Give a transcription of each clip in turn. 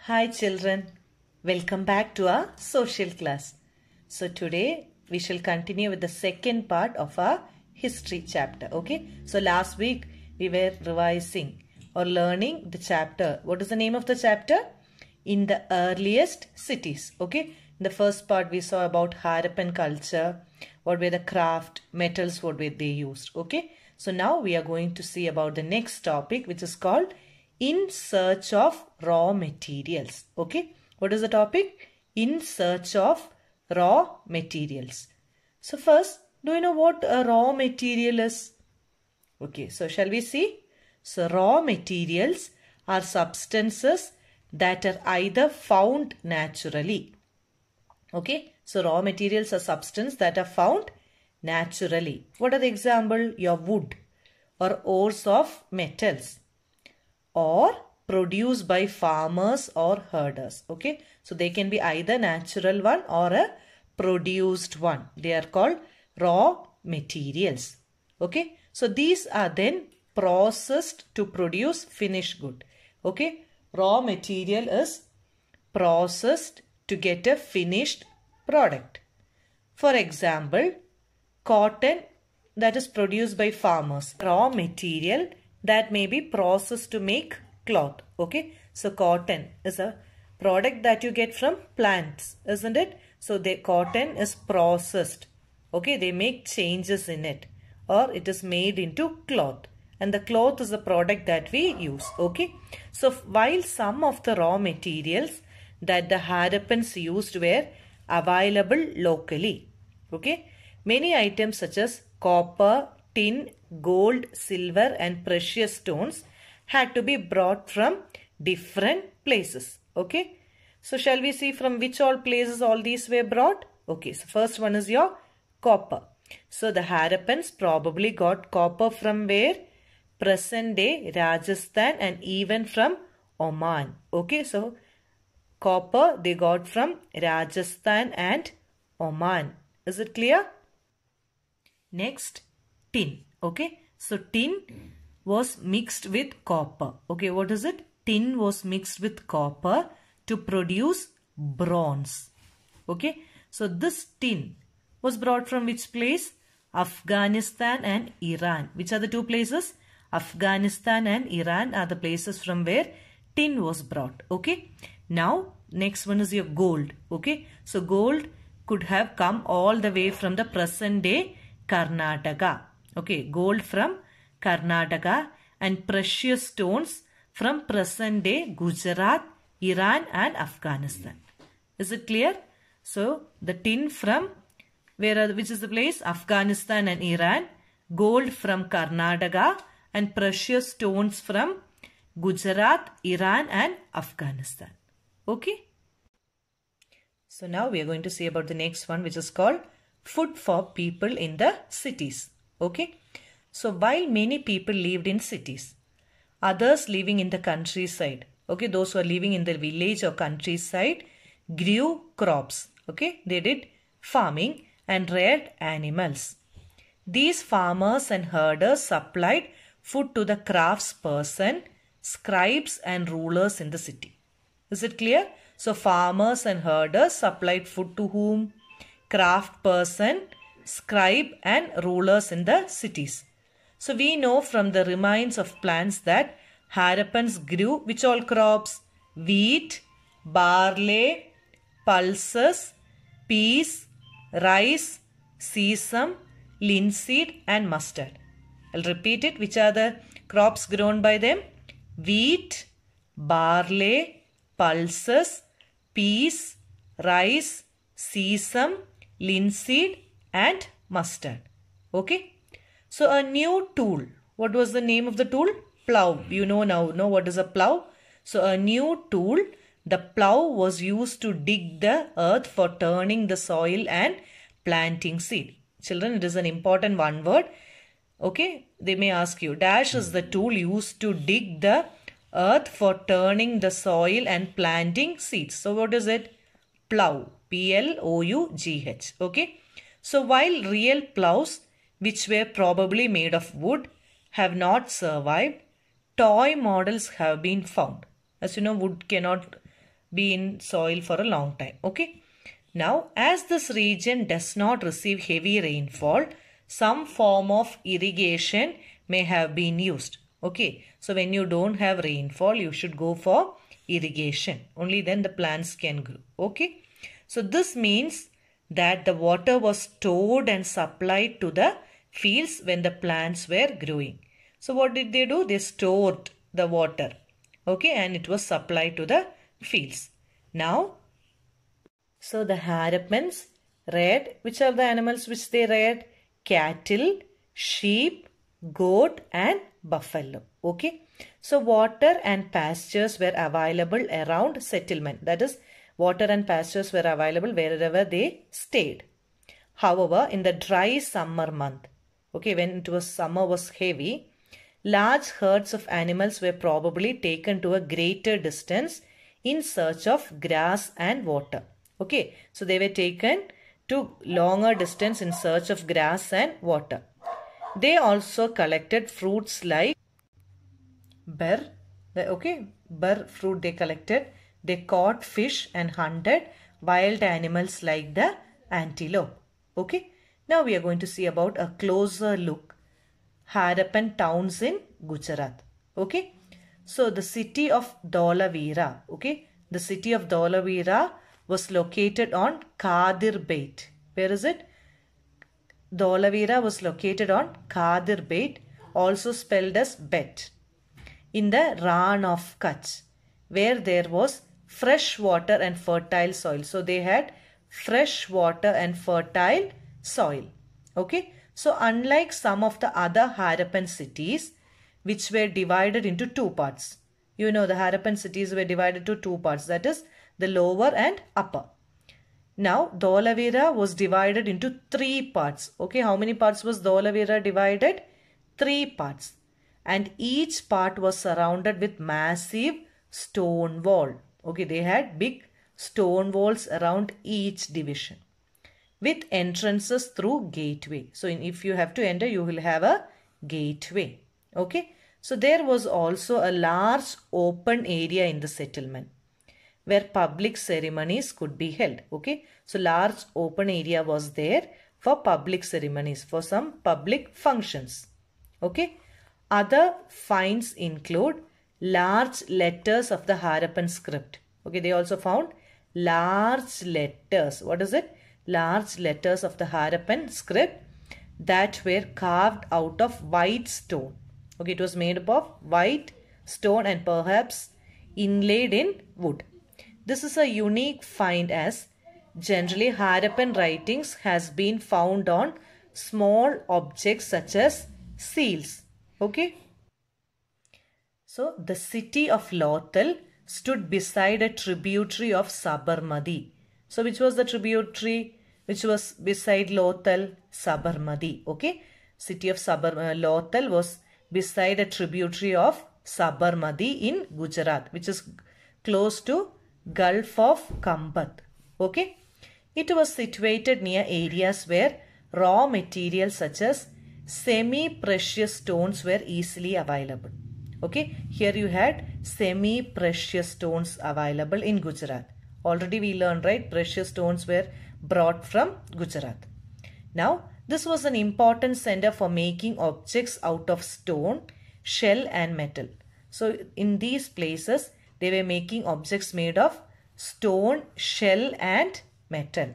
Hi children, welcome back to our social class. So today we shall continue with the second part of our history chapter. Okay, so last week we were revising or learning the chapter. What is the name of the chapter? In the earliest cities. Okay, in the first part we saw about Harappan culture, what were the craft, metals, what were they used. Okay, so now we are going to see about the next topic, which is called in search of raw materials. Okay, what is the topic? In search of raw materials. So first, do you know what a raw material is? Okay, so shall we see? So raw materials are substances that are either found naturally. Okay, so raw materials are substances that are found naturally. What are the example? Your wood or ores of metals, or produced by farmers or herders. Okay, so they can be either natural one or a produced one. They are called raw materials. Okay, so these are then processed to produce finished good. Okay, raw material is processed to get a finished product. For example, cotton that is produced by farmers, raw material that may be processed to make cloth. Okay, so cotton is a product that you get from plants, isn't it? So the cotton is processed. Okay, they make changes in it, or it is made into cloth, and the cloth is a product that we use. Okay, so while some of the raw materials that the Harappans used were available locally, okay, many items such as copper, tin, gold, silver and precious stones had to be brought from different places. Okay, so shall we see from which all places all these were brought? Okay, so first one is your copper. So the Harappans probably got copper from where? Present day Rajasthan and even from Oman. Okay, so copper they got from Rajasthan and Oman. Is it clear? Next, tin. Okay, so tin was mixed with copper. Okay, what is it? Tin was mixed with copper to produce bronze. Okay, so this tin was brought from which place? Afghanistan and Iran. Which are the two places? Afghanistan and Iran are the places from where tin was brought. Okay, now next one is your gold. Okay, so gold could have come all the way from the present day Karnataka. Okay, gold from Karnataka and precious stones from present day Gujarat, Iran and Afghanistan. Is it clear? So the tin from which is the place? Afghanistan and Iran, gold from Karnataka and precious stones from Gujarat, Iran and Afghanistan. Okay. So now we are going to see about the next one, which is called food for people in the cities. Okay, so while many people lived in cities, others living in the countryside, okay, those who are living in the village or countryside grew crops. Okay, they did farming and reared animals. These farmers and herders supplied food to the craftsperson, scribes and rulers in the city. Is it clear? So farmers and herders supplied food to whom? Craft person, scribe and rulers in the cities. So we know from the remains of plants that Harappans grew which all crops? Wheat, barley, pulses, peas, rice, sesame, linseed and mustard. I'll repeat it. Which are the crops grown by them? Wheat, barley, pulses, peas, rice, sesame, linseed and mustard. Okay. So a new tool. What was the name of the tool? Plough. You know now what is a plough. So a new tool. The plough was used to dig the earth for turning the soil and planting seed. Children, it is an important one word. Okay. They may ask you, dash is the tool used to dig the earth for turning the soil and planting seeds. So what is it? Plough. P-L-O-U-G-H. Okay. So while real ploughs, which were probably made of wood, have not survived, toy models have been found. As you know, wood cannot be in soil for a long time. Okay. Now, as this region does not receive heavy rainfall, some form of irrigation may have been used. Okay. So, when you don't have rainfall, you should go for irrigation. Only then the plants can grow. Okay. So, this means that the water was stored and supplied to the fields when the plants were growing. So, what did they do? They stored the water. Okay. And it was supplied to the fields. Now, so the Harappans reared, which are the animals which they reared? Cattle, sheep, goat and buffalo. Okay. So water and pastures were available around settlement. That is, water and pastures were available wherever they stayed. However, in the dry summer month, okay, when it was summer was heavy, large herds of animals were probably taken to a greater distance in search of grass and water. Okay, so they were taken to longer distance in search of grass and water. They also collected fruits like ber, ber fruit they collected. They caught fish and hunted wild animals like the antelope. Okay, now we are going to see about a closer look. Harappan towns in Gujarat. Okay, so the city of Dholavira. Okay, the city of Dholavira was located on Kadir Bait. Where is it? Dholavira was located on Kadir Bait, also spelled as Bet, in the Rann of Kutch, where there was fresh water and fertile soil. So they had fresh water and fertile soil. Okay. So unlike some of the other Harappan cities, which were divided into two parts. You know, the Harappan cities were divided to two parts. That is, the lower and upper. Now, Dholavira was divided into three parts. Okay, how many parts was Dholavira divided? 3 parts. And each part was surrounded with massive stone wall. Okay, they had big stone walls around each division with entrances through gateway. So, if you have to enter, you will have a gateway. Okay, so there was also a large open area in the settlement where public ceremonies could be held. Okay, so large open area was there for public ceremonies, for some public functions. Okay, other finds include large letters of the Harappan script. Okay, they also found large letters. What is it? Large letters of the Harappan script that were carved out of white stone. Okay, it was made up of white stone and perhaps inlaid in wood. This is a unique find as generally Harappan writings has been found on small objects such as seals. Okay. So the city of Lothal stood beside a tributary of Sabarmati. So which was the tributary which was beside Lothal? Sabarmati. Okay. City of Lothal was beside a tributary of Sabarmati in Gujarat, which is close to Gulf of Kambat. Okay. It was situated near areas where raw materials such as semi-precious stones were easily available. Okay. Here you had semi-precious stones available in Gujarat. Already we learned, right? Precious stones were brought from Gujarat. Now, this was an important center for making objects out of stone, shell and metal. So, in these places, they were making objects made of stone, shell and metal.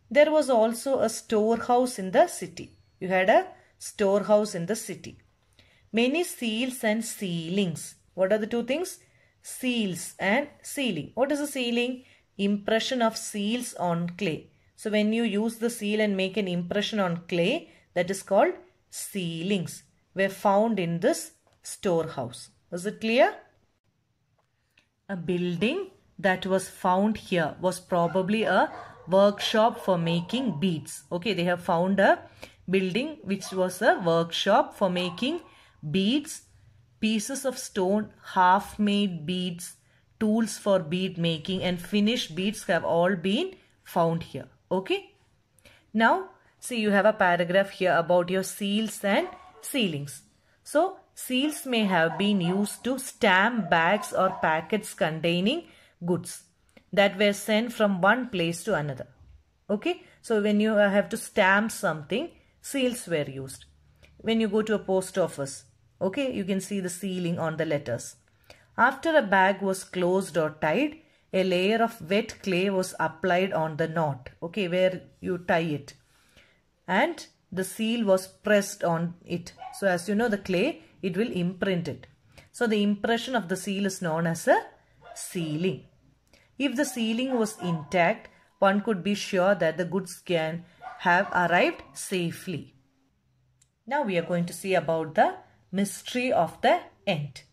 There was also a storehouse in the city. You had a storehouse in the city. Many seals and sealings. What are the two things? Seals and sealing. What is a sealing? Impression of seals on clay. So when you use the seal and make an impression on clay, that is called sealings, were found in this storehouse. Was it clear? A building that was found here was probably a workshop for making beads. Okay, they have found a building which was a workshop for making beads, pieces of stone, half-made beads, tools for bead making and finished beads have all been found here. Okay. Now, see, you have a paragraph here about your seals and sealings. So, seals may have been used to stamp bags or packets containing goods. that were sent from one place to another. Okay, so when you have to stamp something, seals were used. When you go to a post office, okay, you can see the sealing on the letters. After a bag was closed or tied, a layer of wet clay was applied on the knot, okay, where you tie it. And the seal was pressed on it. So as you know, the clay, it will imprint it. So the impression of the seal is known as a sealing. If the sealing was intact, one could be sure that the goods can have arrived safely. Now we are going to see about the mystery of the end.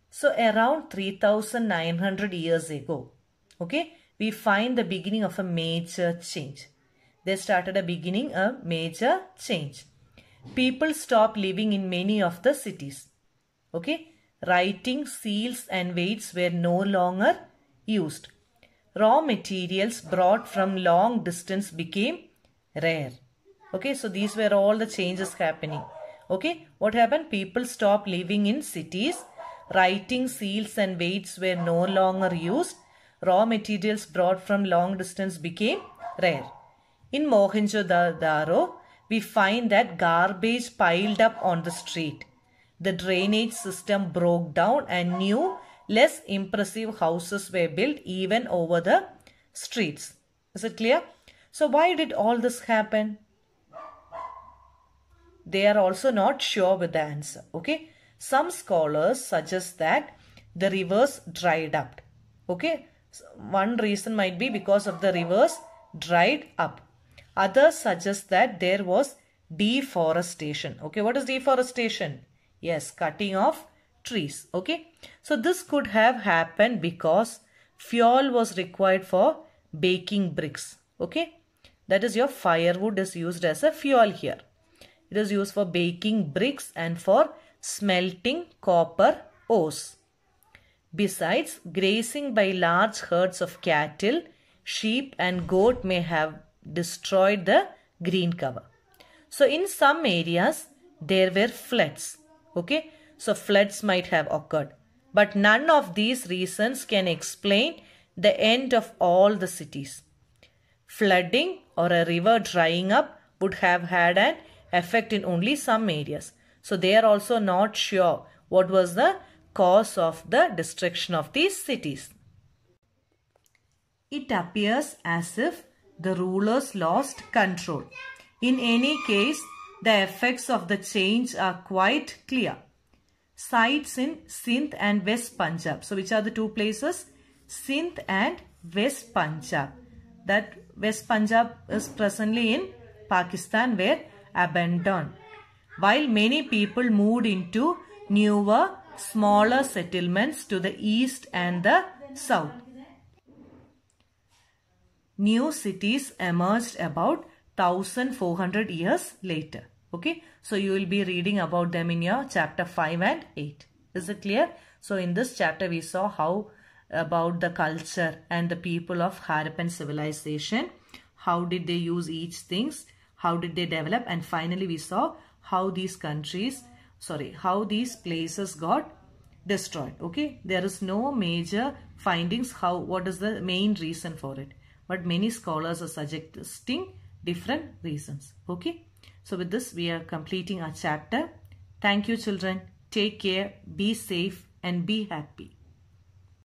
So around 3,900 years ago, okay, we find the beginning of a major change. They started a major change. People stopped living in many of the cities. Okay, writing, seals and weights were no longer used. Raw materials brought from long distance became rare. Okay, so these were all the changes happening. Okay, what happened? People stopped living in cities. Writing, seals and weights were no longer used. Raw materials brought from long distance became rare. In Mohenjo-daro, we find that garbage piled up on the street. The drainage system broke down and new, less impressive houses were built even over the streets. Is it clear? So why did all this happen? They are also not sure with the answer. Okay. Some scholars suggest that the rivers dried up. Okay. So one reason might be because of the rivers dried up. Others suggest that there was deforestation. Okay. What is deforestation? Yes, cutting off trees. Okay. So this could have happened because fuel was required for baking bricks. Okay. That is, your firewood is used as a fuel here. It is used for baking bricks and for smelting copper ores. Besides, grazing by large herds of cattle, sheep and goat may have destroyed the green cover. So in some areas, there were floods. Okay, so floods might have occurred. But none of these reasons can explain the end of all the cities. Flooding or a river drying up would have had an effect in only some areas. So they are also not sure what was the cause of the destruction of these cities. It appears as if the rulers lost control. In any case, the effects of the change are quite clear. Sites in Sindh and West Punjab. So which are the two places? Sindh and West Punjab. That West Punjab is presently in Pakistan, were abandoned, while many people moved into newer, smaller settlements to the east and the south. New cities emerged about 1400 years later. Okay, so you will be reading about them in your chapter 5 and 8. Is it clear? So in this chapter we saw how about the culture and the people of Harappan civilization. How did they use each things? How did they develop? And finally we saw how these how these places got destroyed. Okay, there is no major findings what is the main reason for it. But many scholars are suggesting different reasons. Okay, so with this we are completing our chapter. Thank you children. Take care, be safe and be happy.